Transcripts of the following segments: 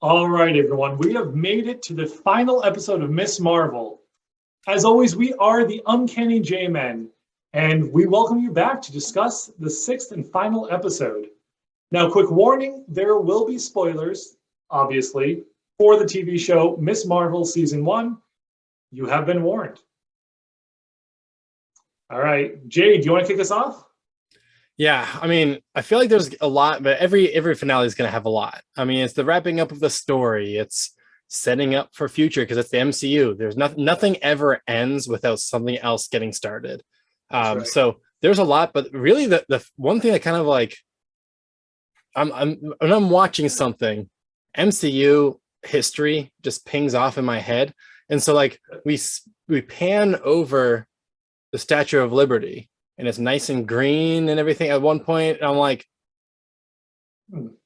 All right, everyone. We have made it to the final episode of Miss Marvel. As always, we are the Uncanny J-Men, and we welcome you back to discuss the sixth and final episode. Now, quick warning, there will be spoilers, obviously, for the TV show Miss Marvel Season 1. You have been warned. All right, Jay, do you want to kick us off? Yeah, I mean, I feel like there's a lot, but every finale is going to have a lot. I mean, it's the wrapping up of the story. It's setting up for future because it's the MCU. There's nothing ever ends without something else getting started. Right. So there's a lot, but really the one thing that kind of like when I'm watching something, MCU history just pings off in my head, and so like we pan over the Statue of Liberty. And it's nice and green and everything. At one point, I'm like,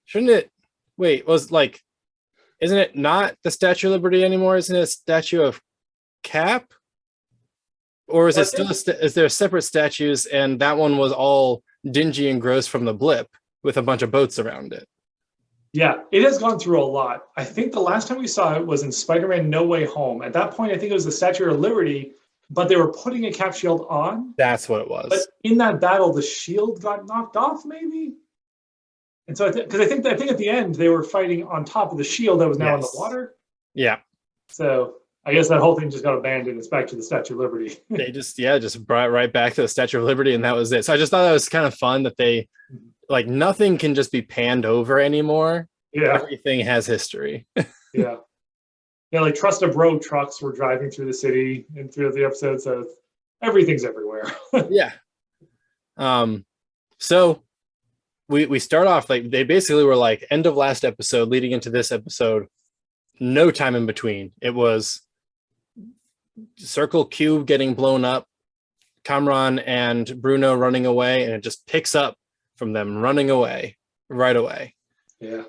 shouldn't it? Wait, isn't it not the Statue of Liberty anymore? Isn't it a statue of Cap? Or is it still? Is there separate statues? And that one was all dingy and gross from the blip with a bunch of boats around it. Yeah, it has gone through a lot. I think the last time we saw it was in Spider-Man: No Way Home. At that point, I think it was the Statue of Liberty. But they were putting a cap shield on. That's what it was. But in that battle, the shield got knocked off, maybe. And so, I think at the end they were fighting on top of the shield that was now in the water. Yeah. So I guess that whole thing just got abandoned. It's back to the Statue of Liberty. They just brought it right back to the Statue of Liberty, and that was it. So I just thought that was kind of fun that they like nothing can just be panned over anymore. Yeah. Everything has history. Yeah. Yeah, like Trust a Bro trucks were driving through the city and through the episode, so everything's everywhere. Yeah. So we start off like they basically were like end of last episode leading into this episode, no time in between. It was Circle Cube getting blown up, Kamran and Bruno running away, and it just picks up from them running away right away. Yeah.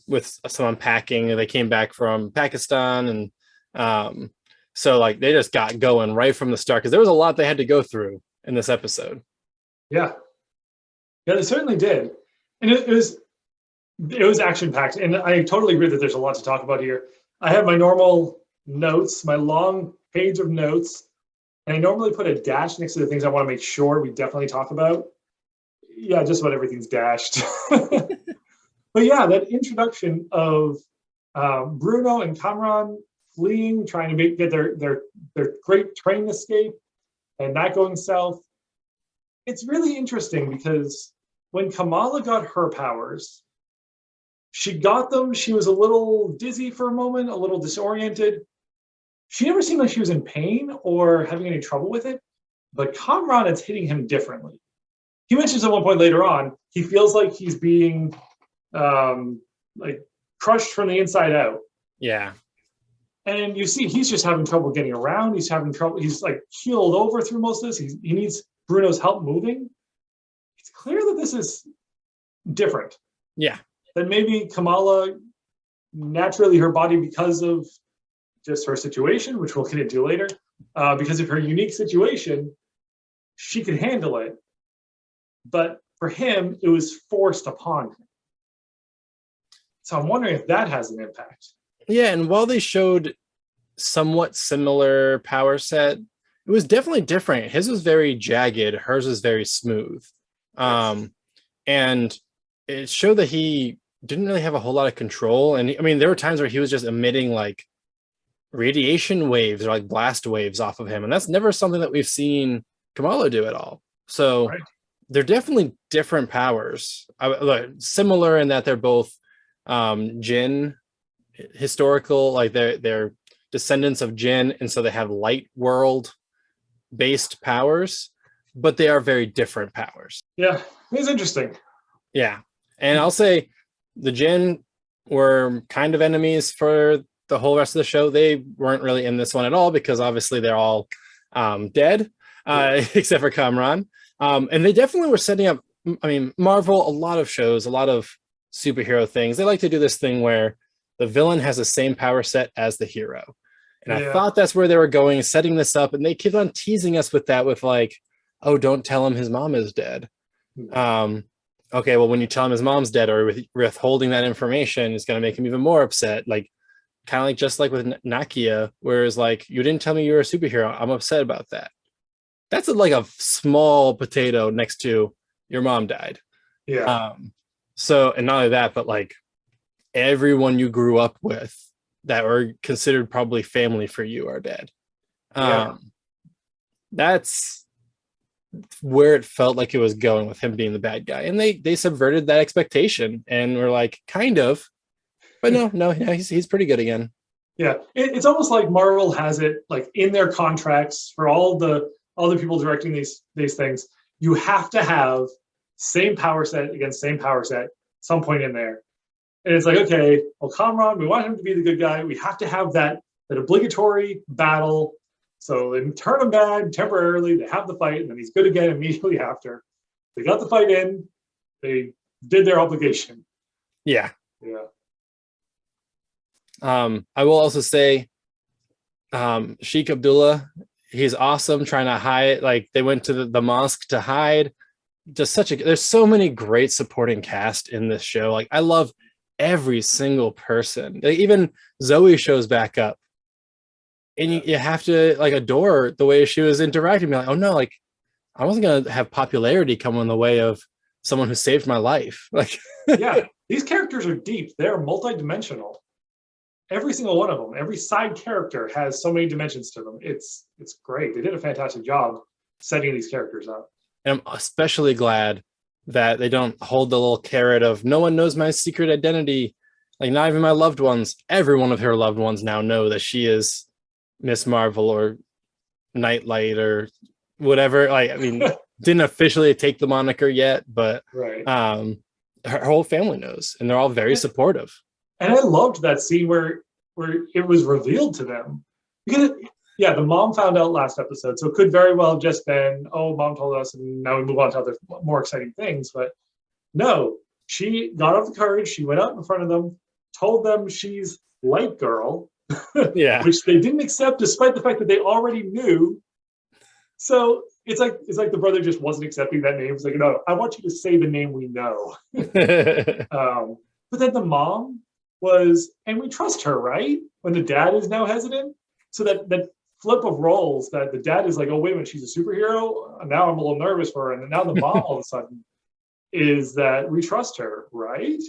With some unpacking. They came back from Pakistan, and so like they just got going right from the start because there was a lot they had to go through in this episode. Yeah. Yeah, they certainly did. And it was action packed. And I totally agree that there's a lot to talk about here. I have my normal notes, my long page of notes, and I normally put a dash next to the things I want to make sure we definitely talk about. Yeah, just about everything's dashed. But yeah, that introduction of Bruno and Kamran fleeing, trying to get their great train escape, and that going south. It's really interesting because when Kamala got her powers, she got them. She was a little dizzy for a moment, a little disoriented. She never seemed like she was in pain or having any trouble with it. But Kamran, it's hitting him differently. He mentions at one point later on, he feels like he's being like crushed from the inside out. Yeah. And you see he's just having trouble getting around. He's having trouble. He's like keeled over through most of this. He needs Bruno's help moving. It's clear that this is different. Yeah. That maybe Kamala, naturally her body, because of just her situation, which we'll get into later, because of her unique situation, she could handle it. But for him, it was forced upon him. So I'm wondering if that has an impact. Yeah, and while they showed somewhat similar power set, it was definitely different. His was very jagged, hers was very smooth. Yes. And it showed that he didn't really have a whole lot of control. And I mean, there were times where he was just emitting like radiation waves or like blast waves off of him. And that's never something that we've seen Kamala do at all. So they're definitely different powers. Similar in that they're both Jinn historical, like they're descendants of Jinn, and so they have light world based powers, but they are very different powers. Yeah, it's interesting. Yeah, and I'll say the Jinn were kind of enemies for the whole rest of the show. They weren't really in this one at all because obviously they're all dead, except for Kamran. And they definitely were setting up, I mean, Marvel, a lot of shows, a lot of superhero things, they like to do this thing where the villain has the same power set as the hero. And I thought that's where they were going, setting this up, and they keep on teasing us with that, with like, oh, don't tell him his mom is dead. okay, well, when you tell him his mom's dead or withholding that information is going to make him even more upset. Like, kind of like just like with Nakia, whereas like, you didn't tell me you're a superhero. I'm upset about that. That's like a small potato next to your mom died. Yeah. So, and not only that, but like everyone you grew up with that were considered probably family for you are dead. Yeah. That's where it felt like it was going with him being the bad guy. And they subverted that expectation and were like, kind of, but no, he's pretty good again. Yeah. It's almost like Marvel has it like in their contracts for all the people directing these things. You have to have same power set against same power set some point in there. And it's like, okay, well, Kamran, we want him to be the good guy. We have to have that obligatory battle. So they turn him bad temporarily. They have the fight, and then he's good again immediately after. They got the fight in. They did their obligation. Yeah. Yeah. I will also say, Sheikh Abdullah, he's awesome trying to hide. Like, they went to the mosque to hide. Just there's so many great supporting cast in this show. Like, I love every single person. Like, even Zoe shows back up, and you have to like adore the way she was interacting. Be like, oh no, like I wasn't gonna have popularity come in the way of someone who saved my life. Like, yeah, these characters are deep. They're multidimensional. Every single one of them, every side character has so many dimensions to them. It's great. They did a fantastic job setting these characters up. And I'm especially glad that they don't hold the little carrot of no one knows my secret identity. Like, not even my loved ones. Every one of her loved ones now know that she is Miss Marvel or Nightlight or whatever. Like, I mean, didn't officially take the moniker yet, but right. Her whole family knows, and they're all very supportive. And I loved that scene where it was revealed to them. Because the mom found out last episode, so it could very well have just been, oh, mom told us, and now we move on to other more exciting things. But no, she got up the courage. She went out in front of them, told them she's Light Girl, Yeah, which they didn't accept, despite the fact that they already knew. So it's like the brother just wasn't accepting that name. It's like, no, I want you to say the name we know. But then the mom was, and we trust her, right? When the dad is now hesitant. So that flip of roles, that the dad is like, oh, wait a minute, she's a superhero. Now I'm a little nervous for her. And now the mom all of a sudden is that we trust her, right?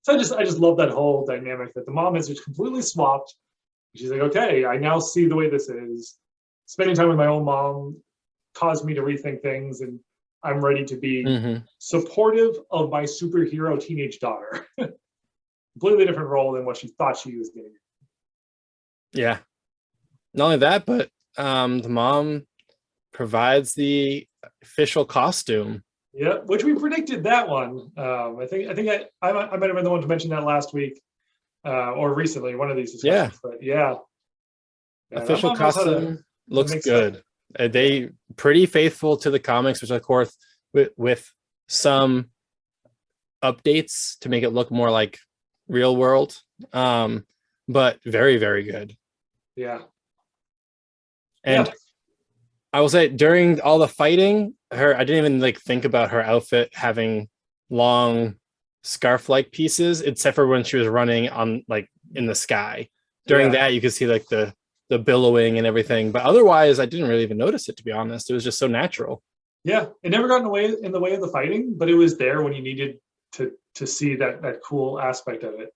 So I just love that whole dynamic that the mom is just completely swapped. She's like, okay, I now see the way this is. Spending time with my own mom caused me to rethink things, and I'm ready to be supportive of my superhero teenage daughter. Completely different role than what she thought she was getting. Yeah. Not only that, but the mom provides the official costume. Yeah, which we predicted that one. I think I might have been the one to mention that last week or recently, one of these discussions. Yeah. But yeah official costume looks good. They pretty faithful to the comics, which of course with some updates to make it look more like real world, but very, very good. Yeah. And I will say, during all the fighting, I didn't even like think about her outfit having long scarf-like pieces, except for when she was running on like in the sky. During that, you could see like the billowing and everything, but otherwise I didn't really even notice it, to be honest. It was just so natural. Yeah, it never got in the way of the fighting, but it was there when you needed to see that cool aspect of it.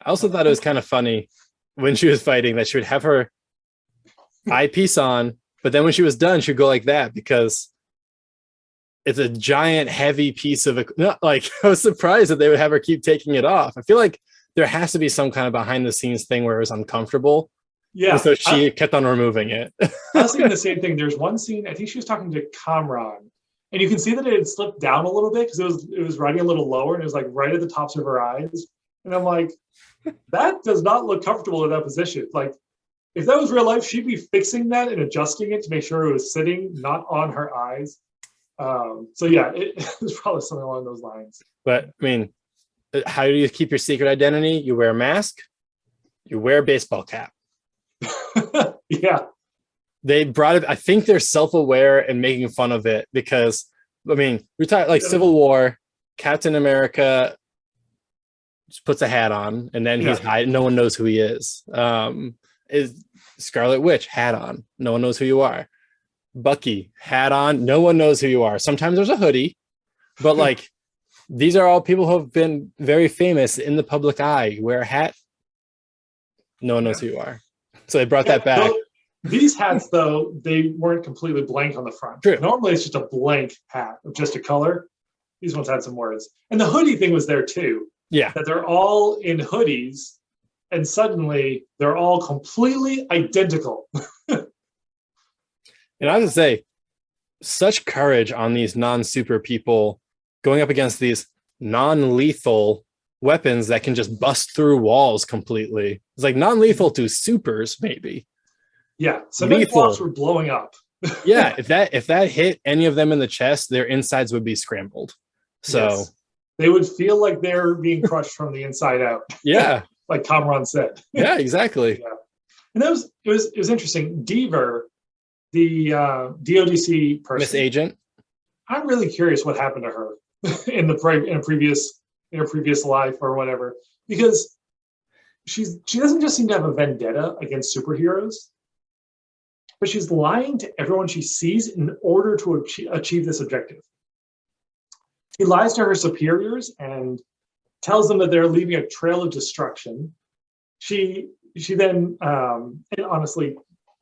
I also thought it was kind of funny when she was fighting that she would have her eyepiece on, but then when she was done, she'd go like that because it's a giant, heavy piece of like, I was surprised that they would have her keep taking it off. I feel like there has to be some kind of behind the scenes thing where it was uncomfortable. Yeah. And so she kept on removing it. I was thinking the same thing. There's one scene, I think she was talking to Kamran, and you can see that it had slipped down a little bit because it was riding a little lower, and it was like right at the tops of her eyes. And I'm like, that does not look comfortable in that position. Like, if that was real life, she'd be fixing that and adjusting it to make sure it was sitting not on her eyes. So yeah, it was probably something along those lines. But I mean, how do you keep your secret identity? You wear a mask, you wear a baseball cap. Yeah. They brought it, I think they're self-aware and making fun of it because, I mean, we talk like Civil War, Captain America just puts a hat on, and then he's hiding. No one knows who he is. Is Scarlet Witch hat on? No one knows who you are. Bucky hat on. No one knows who you are. Sometimes there's a hoodie, but like these are all people who have been very famous in the public eye. You wear a hat. No one knows who you are. So they brought that back. These hats, though, they weren't completely blank on the front. True. Normally, it's just a blank hat of just a color. These ones had some words. And the hoodie thing was there, too. Yeah. That they're all in hoodies, and suddenly they're all completely identical. And I would say, such courage on these non-super people going up against these non-lethal weapons that can just bust through walls completely. It's like non-lethal to supers, maybe. Yeah, cement blocks were blowing up. Yeah, if that hit any of them in the chest, their insides would be scrambled. So yes. They would feel like they're being crushed from the inside out. Yeah, like Kamran said. Yeah, exactly. Yeah. And it was interesting. Deaver, the DODC person, Miss Agent. I'm really curious what happened to her in her previous life or whatever, because she doesn't just seem to have a vendetta against superheroes, but she's lying to everyone she sees in order to achieve this objective. She lies to her superiors and tells them that they're leaving a trail of destruction. She then, and honestly,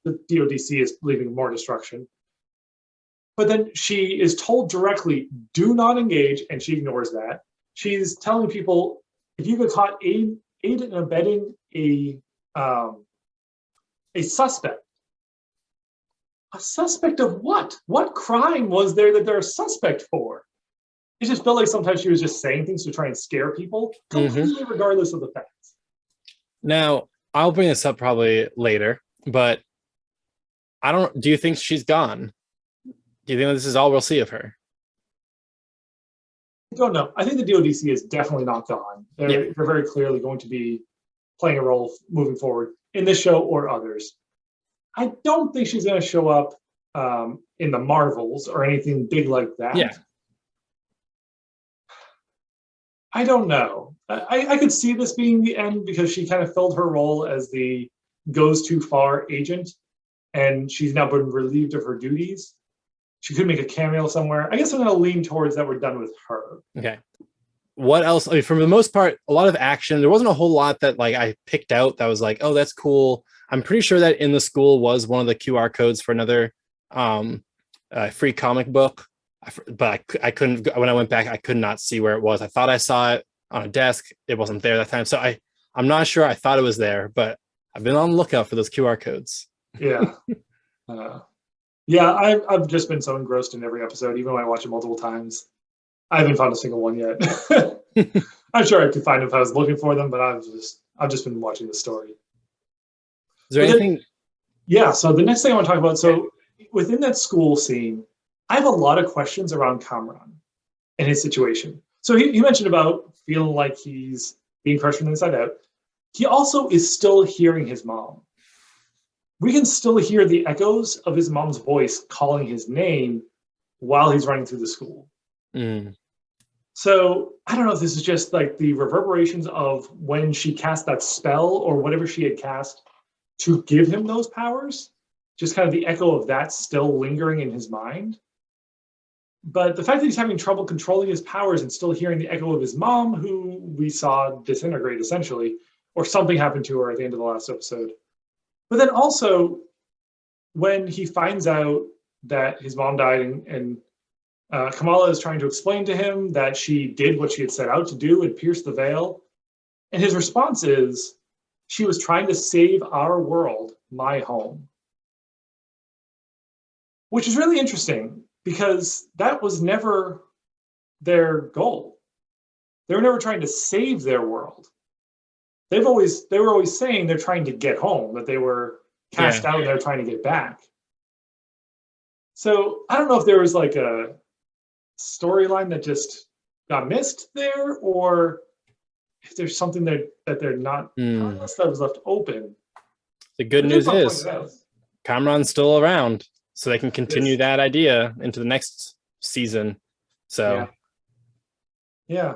the DODC is leaving more destruction. But then she is told directly, do not engage, and she ignores that. She's telling people, if you get caught aid and abetting a suspect. A suspect of what? What crime was there that they're a suspect for? It just felt like sometimes she was just saying things to try and scare people, completely regardless of the facts. Now, I'll bring this up probably later, but do you think she's gone? Do you think this is all we'll see of her? I don't know. I think the DODC is definitely not gone. They're very clearly going to be playing a role moving forward in this show or others. I don't think she's going to show up in the Marvels or anything big like that. Yeah. I don't know. I could see this being the end because she kind of filled her role as the goes too far agent, and she's now been relieved of her duties. She could make a cameo somewhere. I guess I'm going to lean towards that we're done with her. Okay. What else? I mean, for the most part, a lot of action. There wasn't a whole lot that like I picked out that was like, oh, that's cool. I'm pretty sure that in the school was one of the QR codes for another free comic book. But I couldn't, when I went back, I could not see where it was. I thought I saw it on a desk. It wasn't there that time. So I'm not sure. I thought it was there, but I've been on the lookout for those QR codes. Yeah. Yeah, I've just been so engrossed in every episode, even when I watch it multiple times. I haven't found a single one yet. I'm sure I could find them if I was looking for them, but I've just been watching the story. Is there anything? So the next thing I want to talk about, so within that school scene, I have a lot of questions around Kamran and his situation. So he mentioned about feeling like he's being crushed from the inside out. He also is still hearing his mom. We can still hear the echoes of his mom's voice calling his name while he's running through the school. So I don't know if this is just like the reverberations of when she cast that spell or whatever she had cast to give him those powers, just kind of the echo of that still lingering in his mind. But the fact that he's having trouble controlling his powers and still hearing the echo of his mom, who we saw disintegrate essentially, or something happened to her at the end of the last episode. But then also, when he finds out that his mom died and Kamala is trying to explain to him that she did what she had set out to do and pierced the veil. And his response is, she was trying to save our world, my home. Which is really interesting because that was never their goal. They were never trying to save their world. They were always saying they're trying to get home, that they were cast out and they're trying to get back. So I don't know if there was like a storyline that just got missed there, or if there's something that they're not, unless that was left open. The good news is Kamran's still around, so they can continue that idea into the next season. So Yeah.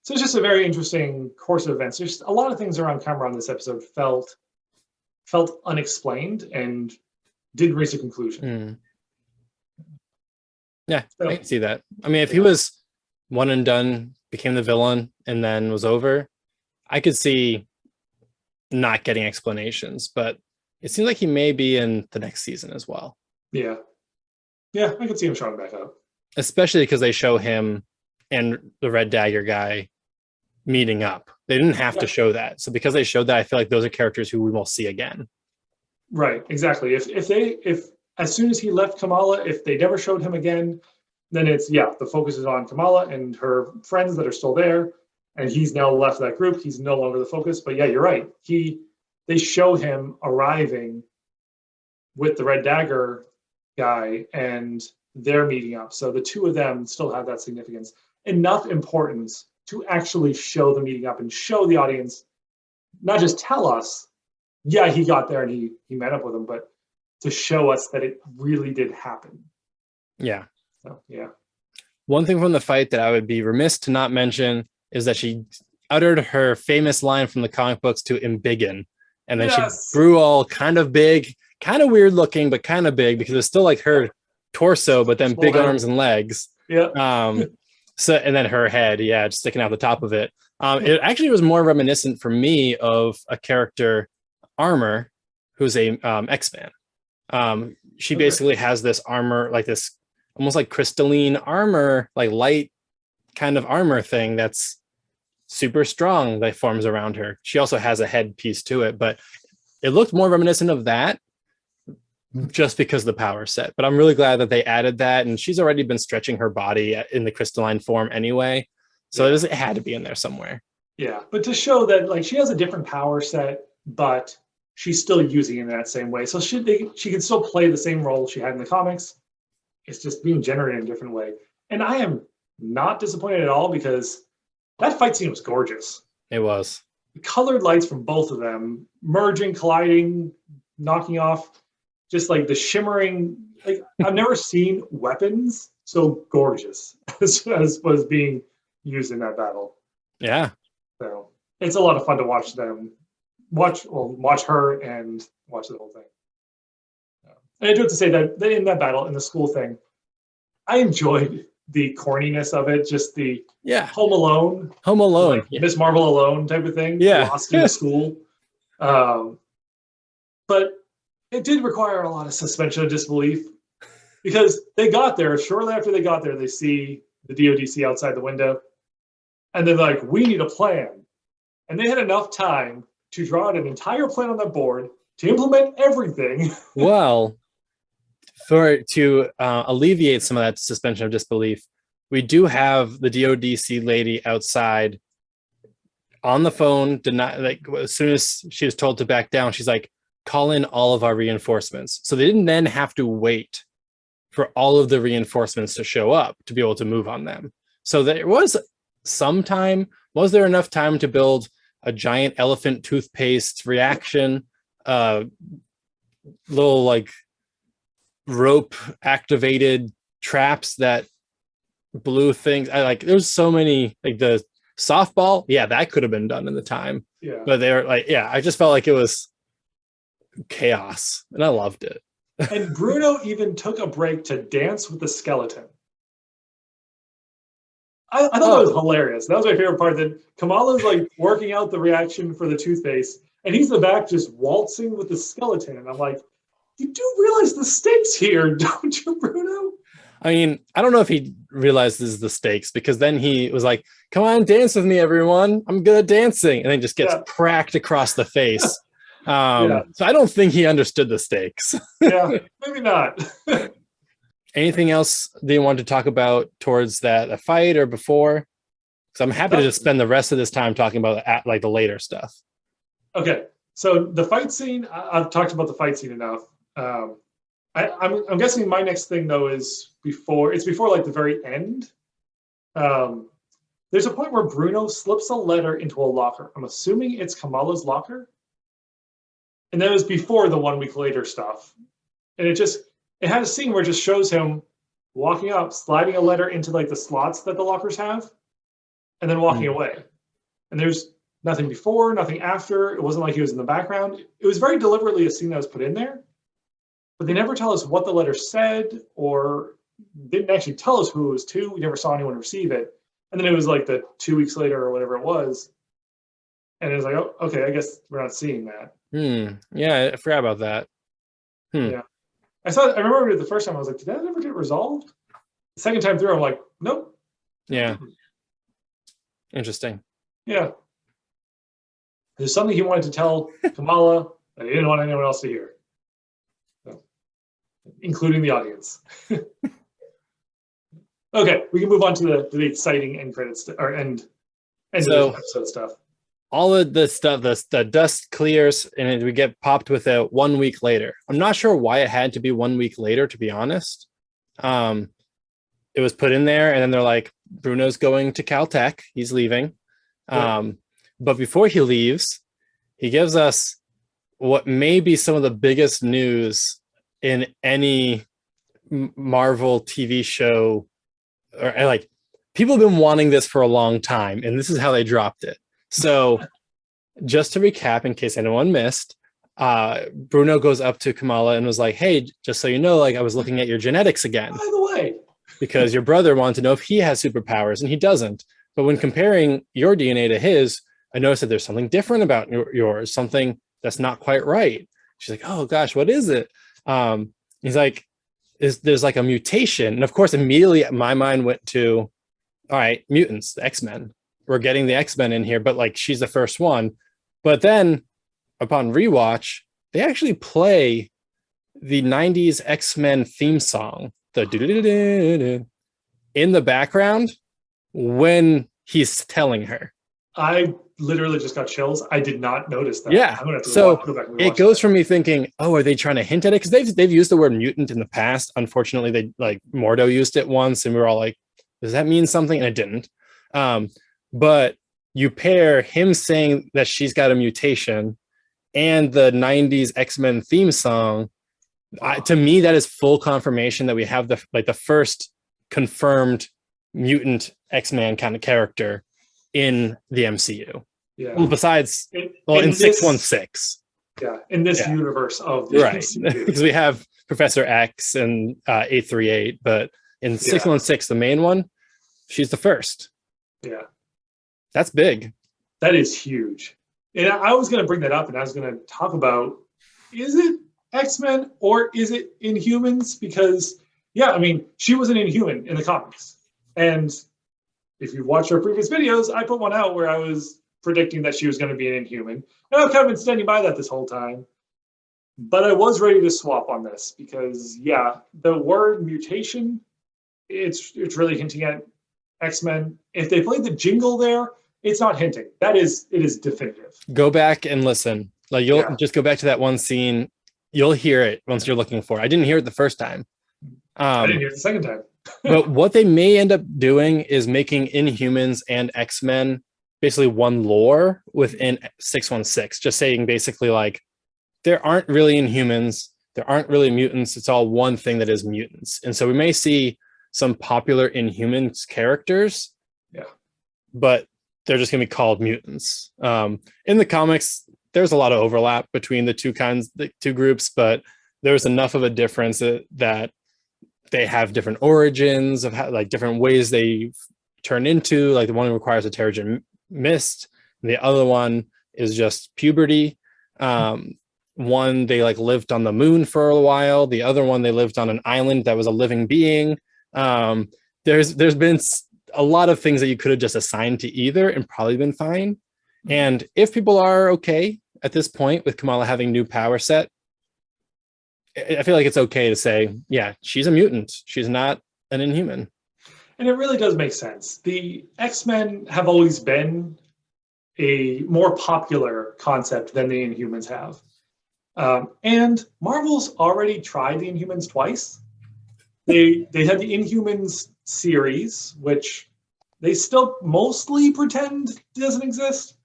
So it's just a very interesting course of events. There's a lot of things around Kamran this episode felt unexplained and didn't reach a conclusion. Yeah, So, I can see that. I mean, if he was one and done, became the villain, and then was over, I could see not getting explanations. But it seems like he may be in the next season as well. yeah. Yeah, I could see him showing back up. Especially because they show him and the Red Dagger guy meeting up. They didn't have to show that. So because they showed that, I feel like those are characters who we will see again. Right, exactly. If as soon as he left Kamala, if they never showed him again, then it's the focus is on Kamala and her friends that are still there, and he's now left that group. He's no longer the focus. But yeah, you're right. They show him arriving with the Red Dagger guy and they're meeting up. So the two of them still have that significance, enough importance to actually show the meeting up and show the audience, not just tell us, yeah, he got there and he met up with him, but to show us that it really did happen. Yeah. So, yeah. One thing from the fight that I would be remiss to not mention is that she uttered her famous line from the comic books to embiggen. And then she grew all kind of big, kind of weird looking, but kind of big because it's still like her torso, but then big arms and legs. Yeah. So, and then her head, just sticking out the top of it. It actually was more reminiscent for me of a character, Armor, who's a X-Man. She basically has this armor, like this almost like crystalline armor, like light kind of armor thing that's super strong that forms around her. She also has a head piece to it, but it looked more reminiscent of that just because of the power set. But I'm really glad that they added that, and she's already been stretching her body in the crystalline form anyway, so it had to be in there somewhere. Yeah, but to show that like she has a different power set, but she's still using it in that same way, so she can still play the same role she had in the comics. It's just being generated in a different way, and I am not disappointed at all because that fight scene was gorgeous. It was. The colored lights from both of them merging, colliding, knocking off, just like the shimmering. Like I've never seen weapons so gorgeous as was being used in that battle. Yeah. So it's a lot of fun to watch them, watch her and watch the whole thing. And I do have to say that in that battle, in the school thing, I enjoyed the corniness of it, just the Home Alone, like Miss Marvel alone type of thing, lost in the school. But it did require a lot of suspension of disbelief because they got there, shortly after they got there, they see the DODC outside the window, and they're like, we need a plan. And they had enough time to draw out an entire plan on the board to implement everything. Well, to alleviate some of that suspension of disbelief, we do have the DODC lady outside on the phone. As soon as she was told to back down, she's like, call in all of our reinforcements. So they didn't then have to wait for all of the reinforcements to show up to be able to move on them. So there was some time. Was there enough time to build a giant elephant toothpaste reaction, little like rope activated traps that blew things? There's so many, like the softball, that could have been done in the time. But they're like, I just felt like it was chaos, and I loved it. And Bruno even took a break to dance with the skeleton. I thought that was hilarious. That was my favorite part, that Kamala's like working out the reaction for the toothpaste, and he's in the back just waltzing with the skeleton. And I'm like, you do realize the stakes here, don't you, Bruno? I mean, I don't know if he realizes the stakes, because then he was like, come on, dance with me, everyone. I'm good at dancing. And then just gets cracked across the face. So I don't think he understood the stakes. Maybe not. Anything else that you want to talk about towards that fight or before? Because I'm happy to just spend the rest of this time talking about like the later stuff. Okay, so the fight scene, I've talked about the fight scene enough. I'm guessing my next thing though is before like the very end. There's a point where Bruno slips a letter into a locker. I'm assuming it's Kamala's locker. And that was before the 1 week later stuff. And it had a scene where it just shows him walking up, sliding a letter into like the slots that the lockers have, and then walking away. And there's nothing before, nothing after. It wasn't like he was in the background. It was very deliberately a scene that was put in there, but they never tell us what the letter said or didn't actually tell us who it was to. We never saw anyone receive it. And then it was like the 2 weeks later or whatever it was. And it was like, oh, okay, I guess we're not seeing that. Yeah, I forgot about that. Yeah. I remember it the first time, I was like, did that ever get resolved? The second time through, I'm like, nope. Yeah. Interesting. Yeah. There's something he wanted to tell Kamala that he didn't want anyone else to hear. So, including the audience. Okay, we can move on to the exciting end credits or end of episode stuff. All of the stuff, the dust clears and we get popped with it 1 week later. I'm not sure why it had to be 1 week later, to be honest. It was put in there and then they're like, Bruno's going to Caltech. He's leaving. But before he leaves, he gives us what may be some of the biggest news in any Marvel TV show. Or like, people have been wanting this for a long time, and this is how they dropped it. So just to recap, in case anyone missed, Bruno goes up to Kamala and was like, hey, just so you know, like I was looking at your genetics again. By the way. Because your brother wanted to know if he has superpowers, and he doesn't. But when comparing your DNA to his, I noticed that there's something different about yours, something that's not quite right. She's like, oh gosh, what is it? He's like, there's like a mutation. And of course, immediately my mind went to, all right, mutants, the X-Men. We're getting the X-Men in here, but like she's the first one. But then upon rewatch, they actually play the 90s X-Men theme song, the in the background when he's telling her. I literally just got chills. I did not notice that. Yeah. So it goes from me thinking, oh, are they trying to hint at it? Because they've used the word mutant in the past. Unfortunately, they like Mordo used it once, and we were all like, does that mean something? And it didn't. But you pair him saying that she's got a mutation and the 90s X-Men theme song. To me, that is full confirmation that we have the first confirmed mutant X-Men kind of character in the MCU. Yeah. Well, besides, in 616. Yeah, in this universe of the MCU. Because we have Professor X and 838, but in 616, the main one, she's the first. Yeah. That's big. That is huge. And I was going to bring that up, and I was going to talk about, is it X-Men or is it Inhumans? Because, I mean, she was an Inhuman in the comics. And if you've watched our previous videos, I put one out where I was predicting that she was going to be an Inhuman. And I've kind of been standing by that this whole time. But I was ready to swap on this because, the word mutation, it's really hinting at X-Men. If they played the jingle there, it's not hinting. It is definitive. Go back and listen. Like you'll just go back to that one scene. You'll hear it once you're looking for it. I didn't hear it the first time. I didn't hear it the second time. But what they may end up doing is making Inhumans and X-Men basically one lore within 616. Just saying basically like there aren't really Inhumans, there aren't really mutants. It's all one thing that is mutants. And so we may see some popular Inhumans characters. But they're just going to be called mutants. In the comics, there's a lot of overlap between the two groups, but there's enough of a difference that they have different origins of how, like different ways they turn into. Like the one requires a Terrigen mist, and the other one is just puberty. One they like lived on the moon for a while. The other one they lived on an island that was a living being. There's been a lot of things that you could have just assigned to either and probably been fine. And if people are okay at this point with Kamala having new power set, I feel like it's okay to say, she's a mutant. She's not an Inhuman. And it really does make sense. The X-Men have always been a more popular concept than the Inhumans have. And Marvel's already tried the Inhumans twice. They had the Inhumans series, which they still mostly pretend doesn't exist,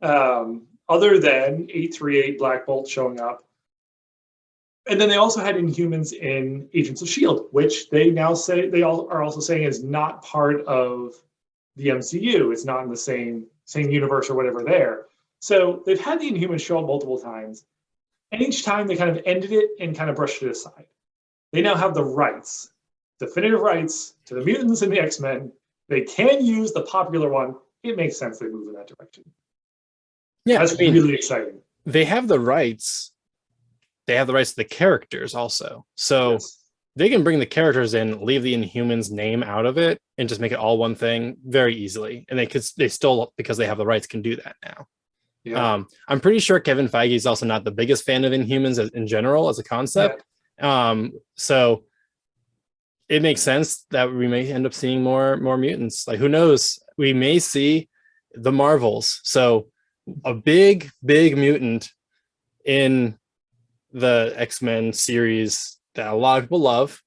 other than 838 Black Bolt showing up. And then they also had Inhumans in Agents of S.H.I.E.L.D., which they now say they all are also saying is not part of the MCU. It's not in the same universe or whatever there. So they've had the Inhumans show up multiple times, and each time they kind of ended it and kind of brushed it aside. They now have the rights, definitive rights to the mutants and the X-Men. They can use the popular one. It makes sense they move in that direction. Yeah, that's really exciting. They have the rights. They have the rights to the characters also. So they can bring the characters in, leave the Inhumans name out of it, and just make it all one thing very easily. And they still, because they have the rights, can do that now. Yeah. I'm pretty sure Kevin Feige is also not the biggest fan of Inhumans in general as a concept. Yeah. So it makes sense that we may end up seeing more mutants. Like, who knows? We may see the Marvels. So a big mutant in the X-Men series that a lot of people love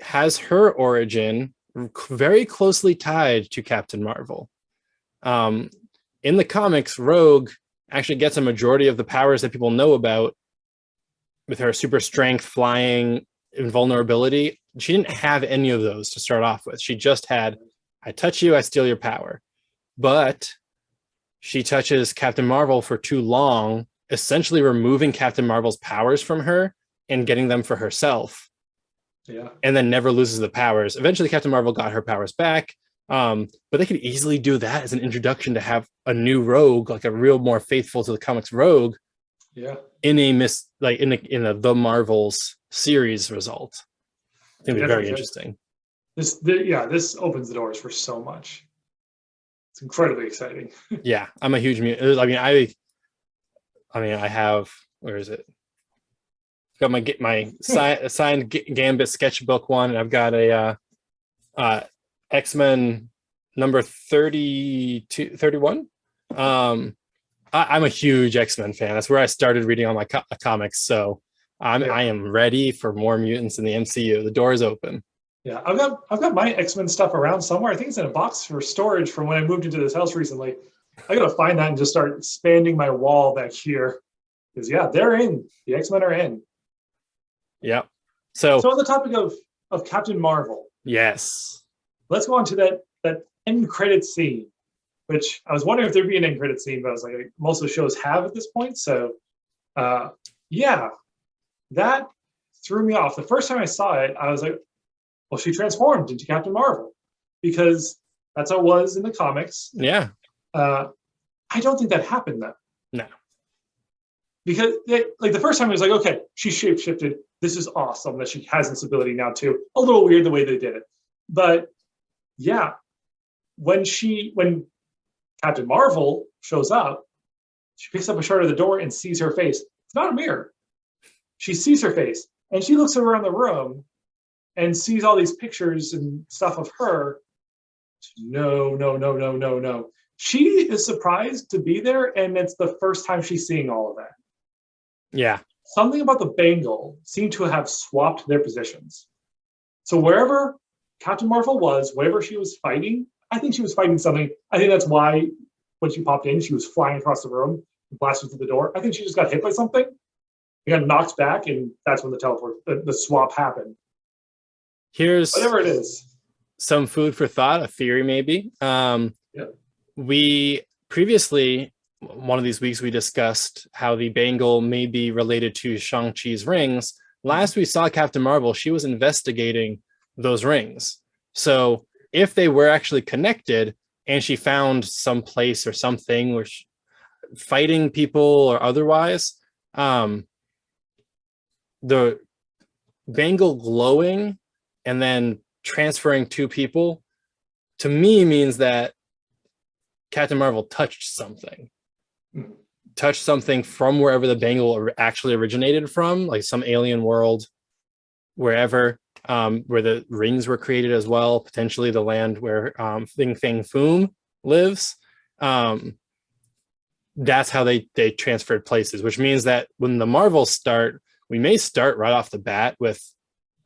has her origin very closely tied to Captain Marvel. In the comics, Rogue actually gets a majority of the powers that people know about with her super strength, flying, invulnerability. She didn't have any of those to start off with. She just had, I touch you, I steal your power. But she touches Captain Marvel for too long, essentially removing Captain Marvel's powers from her and getting them for herself. Yeah. And then never loses the powers. Eventually, Captain Marvel got her powers back. But they could easily do that as an introduction to have a new Rogue, like a real more faithful to the comics Rogue. Yeah. In a the Marvels series result. I think it'd be very interesting. This opens the doors for so much. It's incredibly exciting. Yeah, I'm a huge mutant. I have, where is it? Got my signed Gambit sketchbook one, and I've got a X-Men number 31. I'm a huge X-Men fan. That's where I started reading all my comics. So I am ready for more mutants in the MCU. The door is open. Yeah, I've got my X-Men stuff around somewhere. I think it's in a box for storage from when I moved into this house recently. I gotta find that and just start expanding my wall back here. Because they're in. The X-Men are in. Yeah. So on the topic of Captain Marvel. Yes. Let's go on to that end credit scene, which I was wondering if there'd be an end credit scene, but I was like, most of the shows have at this point. So that threw me off. The first time I saw it, I was like, well, she transformed into Captain Marvel, because that's how it was in the comics. Yeah. I don't think that happened though. No. Because the first time it was like, okay, she shapeshifted. This is awesome that she has this ability now too. A little weird the way they did it. But yeah, when Captain Marvel shows up, she picks up a shard of the door and sees her face. It's not a mirror. She sees her face, and she looks around the room and sees all these pictures and stuff of her. No. She is surprised to be there, and it's the first time she's seeing all of that. Yeah. Something about the bangle seemed to have swapped their positions. So wherever Captain Marvel was, wherever she was fighting, I think she was fighting something. I think that's why when she popped in, she was flying across the room and blasted through the door. I think she just got hit by something. He got knocked back, and that's when the swap happened. Here's whatever it is. Some food for thought, a theory maybe. We previously, one of these weeks, we discussed how the bangle may be related to Shang-Chi's rings. Last we saw Captain Marvel, she was investigating those rings. So if they were actually connected and she found some place or something where fighting people or otherwise, the bangle glowing and then transferring to people, to me, means that Captain Marvel touched something from wherever the bangle actually originated from, like some alien world, wherever, where the rings were created as well, potentially the land where Fing Foom lives. That's how they transferred places, which means that when the Marvels start, we may start right off the bat with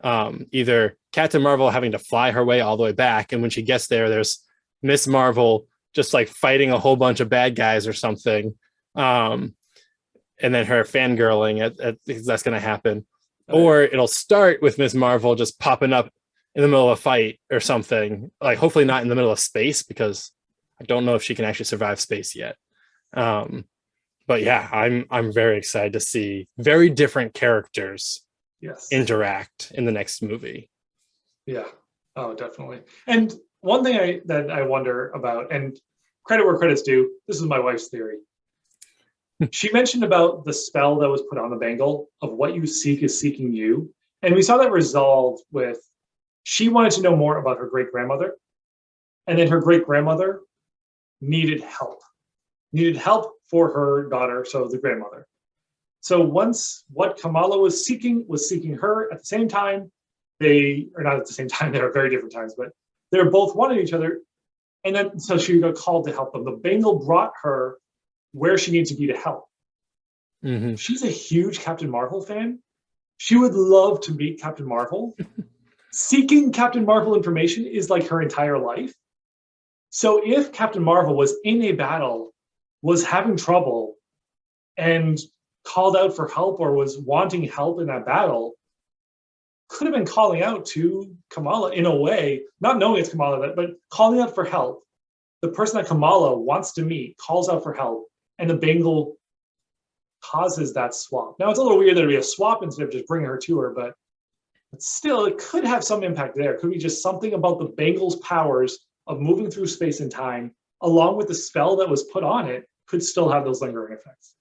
either Captain Marvel having to fly her way all the way back, and when she gets there, there's Miss Marvel just like fighting a whole bunch of bad guys or something, and then her fangirling. That's going to happen. Or it'll start with Ms. Marvel just popping up in the middle of a fight or something. Like, hopefully not in the middle of space, because I don't know if she can actually survive space yet. But yeah, I'm very excited to see very different characters interact in the next movie. Yeah. Oh, definitely. And one thing that I wonder about, and credit where credit's due, this is my wife's theory. She mentioned about the spell that was put on the bangle of what you seek is seeking you. And we saw that resolved with, she wanted to know more about her great-grandmother. And then her great-grandmother needed help for her daughter, so the grandmother. So once what Kamala was seeking her at the same time, they are not at the same time, they're at very different times, but they're both wanting each other. And then so she got called to help them. The bangle brought her where she needs to be to help. Mm-hmm. She's a huge Captain Marvel fan. She would love to meet Captain Marvel. Seeking Captain Marvel information is like her entire life. So if Captain Marvel was in a battle, was having trouble, and called out for help or was wanting help in that battle, could have been calling out to Kamala in a way, not knowing it's Kamala, but calling out for help. The person that Kamala wants to meet calls out for help, and the bangle causes that swap. Now, it's a little weird that it'd be a swap instead of just bringing her to her, but still, it could have some impact there. It could be just something about the bangle's powers of moving through space and time, along with the spell that was put on it, could still have those lingering effects.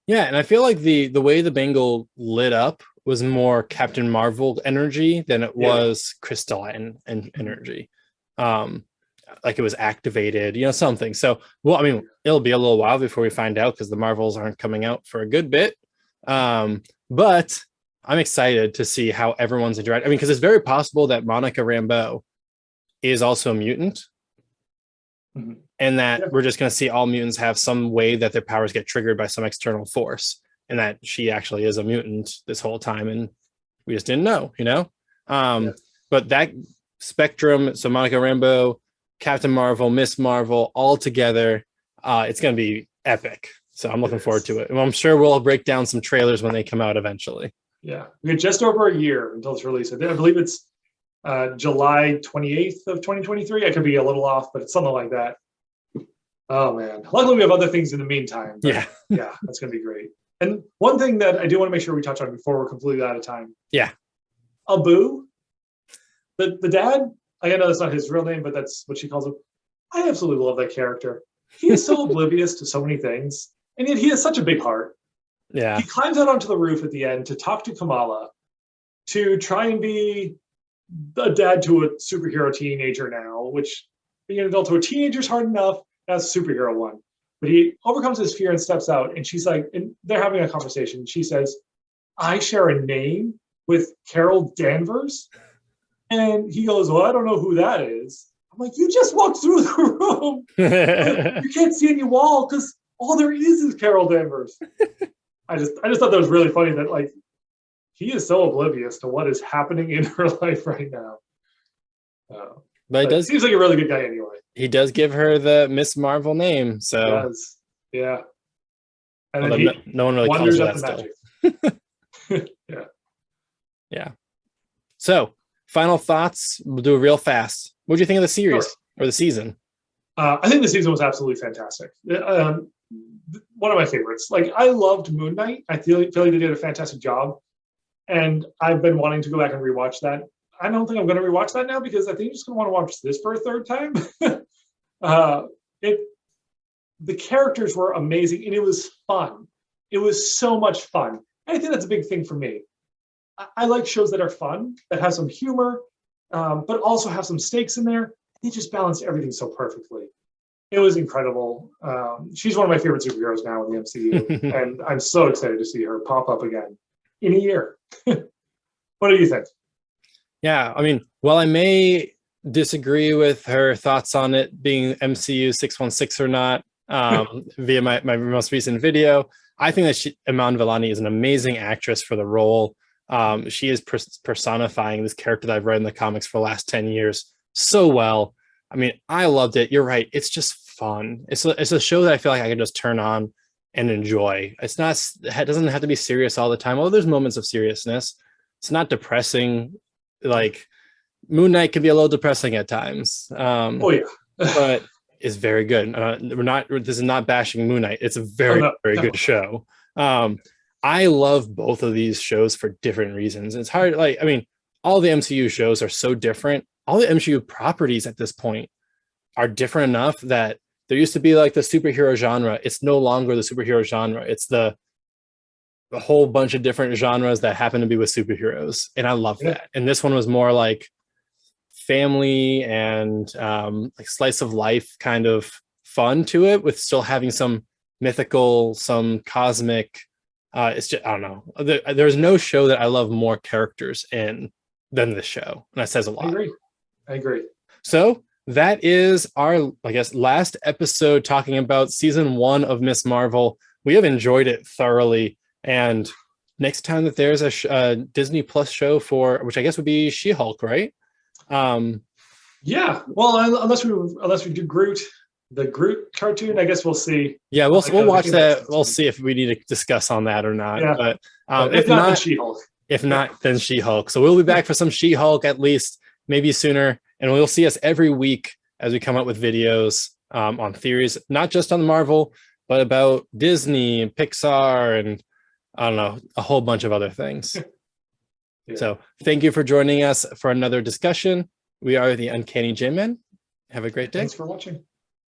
Yeah, and I feel like the way the bangle lit up was more Captain Marvel energy than it was crystalline energy. Like it was activated, something. So, well, I mean, it'll be a little while before we find out, because the Marvels aren't coming out for a good bit. But I'm excited to see how everyone's interacting. I mean, because it's very possible that Monica Rambeau is also a mutant. Mm-hmm. And that we're just going to see all mutants have some way that their powers get triggered by some external force, and that she actually is a mutant this whole time, and we just didn't know, But that spectrum, so Monica Rambeau, Captain Marvel, Miss Marvel, all together, it's going to be epic. So I'm looking forward to it. And I'm sure we'll break down some trailers when they come out eventually. Yeah, we had just over a year until it's released. I believe it's July 28th of 2023. I could be a little off, but it's something like that. Oh man, luckily we have other things in the meantime. Yeah, that's gonna be great. And one thing that I do want to make sure we touch on before we're completely out of time. Yeah, Abu, the dad. I know that's not his real name, but that's what she calls him. I absolutely love that character. He is so oblivious to so many things, and yet he has such a big heart. Yeah, he climbs out onto the roof at the end to talk to Kamala, to try and be a dad to a superhero teenager now, which being an adult to a teenager is hard enough. That's superhero one. But he overcomes his fear and steps out, and she's like, and they're having a conversation. She says, I share a name with Carol Danvers. And he goes, well, I don't know who that is. I'm like, you just walked through the room. You can't see any wall because all there is Carol Danvers. I just thought that was really funny that like he is so oblivious to what is happening in her life right now. But it seems like a really good guy anyway. He does give her the Miss Marvel name, so he does. Yeah. And then no one really calls her that still. Yeah. So, final thoughts. We'll do it real fast. What do you think of the series or the season? I think the season was absolutely fantastic. One of my favorites. Like, I loved Moon Knight. I feel like they did a fantastic job. And I've been wanting to go back and rewatch that. I don't think I'm going to rewatch that now because I think I'm just going to want to watch this for a third time. The characters were amazing and it was fun. It was so much fun. And I think that's a big thing for me. I like shows that are fun, that have some humor, but also have some stakes in there. They just balance everything so perfectly. It was incredible. She's one of my favorite superheroes now in the MCU, and I'm so excited to see her pop up again in a year. What do you think? Yeah, I mean, while I may disagree with her thoughts on it being MCU 616 or not, via my most recent video, I think that Iman Vellani is an amazing actress for the role. She is personifying this character that I've read in the comics for the last 10 years so well. I mean, I loved it. You're right. It's just fun. It's a show that I feel like I can just turn on and enjoy. It doesn't have to be serious all the time, although there's moments of seriousness, It's not depressing. Like Moon Knight can be a little depressing at times. Oh yeah. But it's very good. This is not bashing Moon Knight. It's a very good show. I love both of these shows for different reasons. It's hard, like, I mean, all the MCU shows are so different. All the MCU properties at this point are different enough that there used to be like the superhero genre. It's no longer the superhero genre. It's the whole bunch of different genres that happen to be with superheroes. And I love that. And this one was more like family and like slice of life kind of fun to it, with still having some mythical, some cosmic. It's just, I don't know. There's no show that I love more characters in than this show. And that says a lot. I agree. So that is our, I guess, last episode talking about season 1 of Miss Marvel. We have enjoyed it thoroughly. And next time that there's a Disney Plus show for, which I guess would be She-Hulk, right? Yeah. Well, unless we do Groot, the Groot cartoon, I guess we'll see. Yeah, we'll watch that. We'll see if we need to discuss on that or not. Yeah. But if not, then She-Hulk. If not, then She-Hulk. So we'll be back for some She-Hulk at least, maybe sooner. And we'll see us every week as we come up with videos on theories, not just on Marvel, but about Disney and Pixar and I don't know, a whole bunch of other things. Yeah. So thank you for joining us for another discussion. We are the Uncanny J-Men. Have a great day. Thanks for watching.